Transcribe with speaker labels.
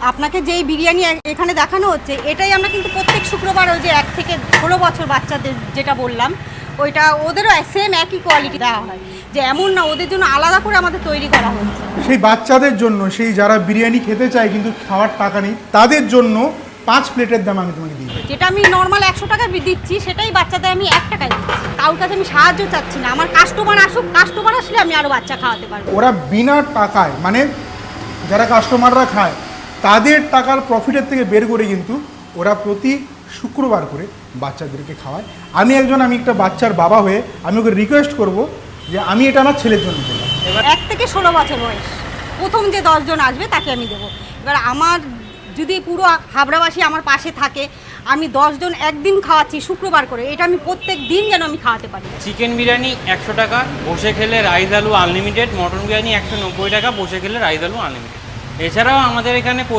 Speaker 1: আপনাকে যেই বিরিয়ানি এখানে দেখানো হচ্ছে এটাই আমরা কিন্তু প্রত্যেক শুক্রবার ওই যে 1 থেকে 16 বছর বাচ্চাদের যেটা বললাম ওইটা ওদেরও সেম একই কোয়ালিটি দেওয়া হয়, যে এমন না ওদের জন্য আলাদা করে আমাদের তৈরি করা হচ্ছে।
Speaker 2: সেই বাচ্চাদের জন্য, সেই যারা বিরিয়ানি খেতে চায় কিন্তু খাওয়ার টাকা নেই, তাদের জন্য 5 প্লেটের দাম আমি তোমাকে দিই।
Speaker 1: যেটা আমি নর্মাল 100 টাকা দিচ্ছি সেটাই বাচ্চাদের আমি 1 টাকায় দিচ্ছি। কারোর কাছে আমি সাহায্য চাচ্ছি না, আমার কাস্টমার আসুক, কাস্টমার আসলে আমি আরও বাচ্চা খাওয়াতে পারবো।
Speaker 2: ওরা বিনা টাকায়, মানে যারা কাস্টমাররা খায় তাদের টাকার প্রফিটের থেকে বের করে কিন্তু ওরা প্রতি শুক্রবার করে বাচ্চাদেরকে খাওয়ায়। আমি একটা বাচ্চার বাবা হয়ে আমি ওকে রিকোয়েস্ট করব যে আমি এটা আমার ছেলের জন্য করলাম।
Speaker 1: 1 থেকে 16 বছর বয়স প্রথম যে 10 জন আসবে তাকে আমি দেবো। এবার আমার যদি পুরো হাবড়াবাসী আমার পাশে থাকে, আমি 10 জন একদিন খাওয়াচ্ছি শুক্রবার করে, এটা আমি প্রত্যেক দিন যেন আমি খাওয়াতে পারি।
Speaker 3: চিকেন বিরিয়ানি 100 টাকা, বসে খেলে রাইস আলু আনলিমিটেড। মটন বিরিয়ানি 190 টাকা, বসে খেলে রাইস আলু আনলিমিটেড। এছাড়াও আমাদের এখানে